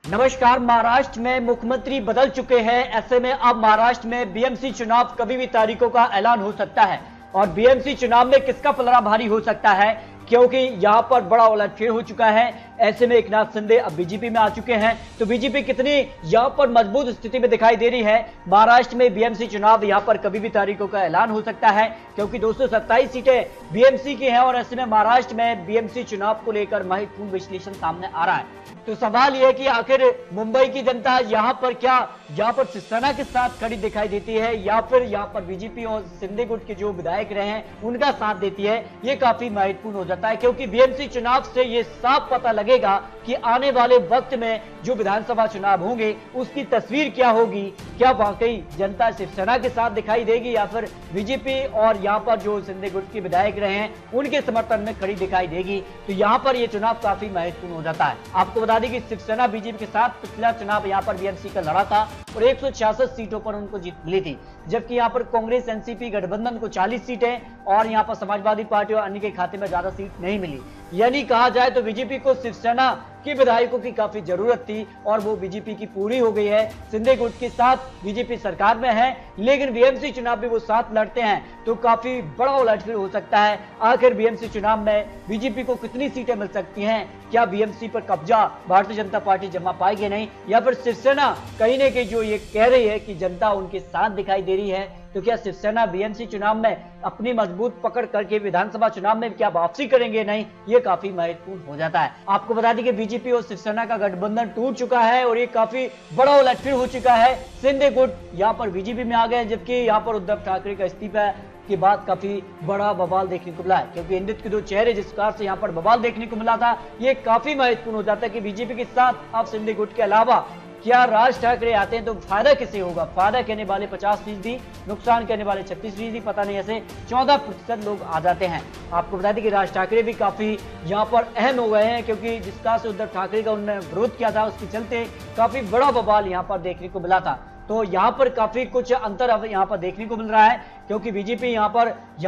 नमस्कार। महाराष्ट्र में मुख्यमंत्री बदल चुके हैं। ऐसे में अब महाराष्ट्र में बीएमसी चुनाव कभी भी तारीखों का ऐलान हो सकता है और बीएमसी चुनाव में किसका पलड़ा भारी हो सकता है, क्योंकि यहां पर बड़ा उलटफेर हो चुका है। ऐसे में एकनाथ शिंदे अब बीजेपी में आ चुके हैं, तो बीजेपी कितनी यहां पर मजबूत स्थिति में दिखाई दे रही है। महाराष्ट्र में बीएमसी चुनाव यहां पर कभी भी तारीखों का ऐलान हो सकता है, क्योंकि 227 सीटें बीएमसी की हैं और ऐसे में महाराष्ट्र में बीएमसी चुनाव को लेकर महत्वपूर्ण विश्लेषण सामने आ रहा है। तो सवाल यह कि आखिर मुंबई की जनता यहां पर शिवसेना के साथ खड़ी दिखाई देती है या फिर यहां पर बीजेपी और शिंदे गुट के जो विधायक रहे हैं उनका साथ देती है, ये काफी महत्वपूर्ण हो जाता है। क्योंकि बीएमसी चुनाव से ये साफ पता लगेगा कि आने वाले वक्त में जो विधानसभा चुनाव होंगे उसकी तस्वीर क्या होगी। क्या वाकई जनता शिवसेना के साथ दिखाई देगी या फिर बीजेपी और यहाँ पर जो शिंदे गुट के विधायक रहे हैं उनके समर्थन में खड़ी दिखाई देगी। तो यहाँ पर ये चुनाव काफी महत्वपूर्ण हो जाता है। आपको बता दें कि शिवसेना बीजेपी के साथ पिछला चुनाव यहाँ पर बीएमसी का लड़ा था और 166 सीटों पर उनको जीत मिली थी, जबकि यहाँ पर कांग्रेस एनसीपी गठबंधन को 40 सीटें और यहाँ पर समाजवादी पार्टी और अन्य के खाते में ज्यादा सीट नहीं मिली। यानी कहा जाए तो बीजेपी को शिवसेना के विधायकों की काफी जरूरत थी और वो बीजेपी की पूरी हो गई है। शिंदे गुट के साथ बीजेपी सरकार में है, लेकिन बीएमसी चुनाव भी वो साथ लड़ते हैं, तो काफी बड़ा उलटफेर हो सकता है। आखिर बीएमसी चुनाव में बीजेपी को कितनी सीटें मिल सकती हैं, क्या बीएमसी पर कब्जा भारतीय जनता पार्टी जमा पाएगी नहीं, या फिर शिवसेना कहीं न कहीं जो ये कह रही है कि जनता उनके साथ दिखाई दे रही है, तो क्या शिवसेना बीएमसी चुनाव में अपनी मजबूत पकड़ करके विधानसभा चुनाव में क्या वापसी करेंगे नहीं, ये काफी महत्वपूर्ण हो जाता है। आपको बता दें कि बीजेपी और शिवसेना का गठबंधन टूट चुका है और ये काफी बड़ा उलटफेर हो चुका है। शिंदे गुट यहाँ पर बीजेपी में आ गए, जबकि यहाँ पर उद्धव ठाकरे का इस्तीफा के बाद काफी बड़ा बवाल देखने को मिला है। क्योंकि हिंदुत्व के दो चेहरे जिस प्रकार से यहाँ पर बवाल देखने को मिला था, ये काफी महत्वपूर्ण हो जाता है कि बीजेपी के साथ अब शिंदे गुट के अलावा क्या राज ठाकरे आते हैं तो फायदा किसे होगा। फायदा कहने वाले 50%, नुकसान कहने वाले 36%, पता नहीं ऐसे 14% लोग आ जाते हैं। आपको बता दें कि राज ठाकरे भी काफी यहाँ पर अहम हो गए हैं, क्योंकि जिस प्रकार से उद्धव ठाकरे का उन्होंने विरोध किया था उसके चलते काफी बड़ा बवाल यहाँ पर देखने को मिला था। तो यहाँ पर काफी कुछ अंतर अब यहाँ पर देखने को मिल रहा है, क्योंकि बीजेपी यहाँ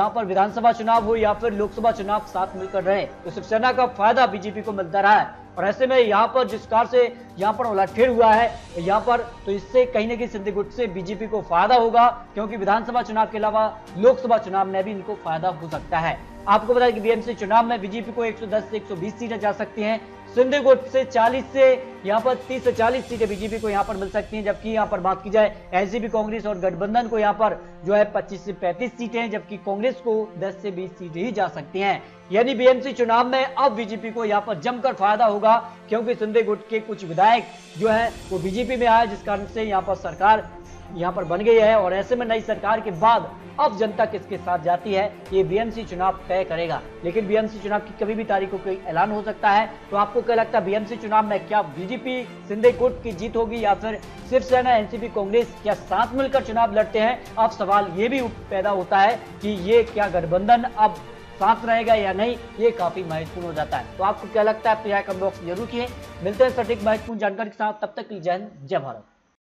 पर विधानसभा चुनाव हो या फिर लोकसभा चुनाव साथ मिलकर रहे, तो शिवसेना का फायदा बीजेपी को मिलता रहा है। और ऐसे में यहाँ पर जिस प्रकार से यहाँ पर उलटफेर हुआ है यहाँ पर, तो इससे कहीं ना कहीं शिंदे गुट से बीजेपी को फायदा होगा, क्योंकि विधानसभा चुनाव के अलावा लोकसभा चुनाव में भी इनको फायदा हो सकता है। आपको बता दें कि बीएमसी चुनाव में बीजेपी को 110 से 120 सीटें जा सकती हैं, शिंदे गुट से 40 से यहाँ पर 30 से 40 सीटें बीजेपी को यहाँ पर मिल सकती हैं। जबकि यहाँ पर बात की जाए एनसीपी कांग्रेस और गठबंधन को यहाँ पर जो है 25 से 35 सीटें, जबकि कांग्रेस को 10 से 20 सीटें ही जा सकती हैं। यानी बीएमसी चुनाव में अब बीजेपी को यहाँ पर जमकर फायदा होगा, क्योंकि शिंदे गुट के कुछ विधायक जो है वो बीजेपी में आए, जिस कारण से यहाँ पर सरकार यहाँ पर बन गई है। और ऐसे में नई सरकार के बाद अब जनता किसके साथ जाती है ये बीएमसी चुनाव तय करेगा। लेकिन बीएमसी चुनाव की कभी भी तारीखों का ऐलान हो सकता है। तो आपको क्या लगता है बीएमसी चुनाव में क्या बीजेपी शिंदे गुट की जीत होगी या फिर शिवसेना एनसीपी कांग्रेस क्या साथ मिलकर चुनाव लड़ते हैं? अब सवाल ये भी पैदा होता है कि ये क्या गठबंधन अब साथ रहेगा या नहीं, ये काफी महत्वपूर्ण हो जाता है। तो आपको क्या लगता है, आप यहाँ कमेंट बॉक्स जरूर किए। मिलते हैं सटीक महत्वपूर्ण जानकारी के साथ, तब तक के लिए जय हिंद, जय भारत।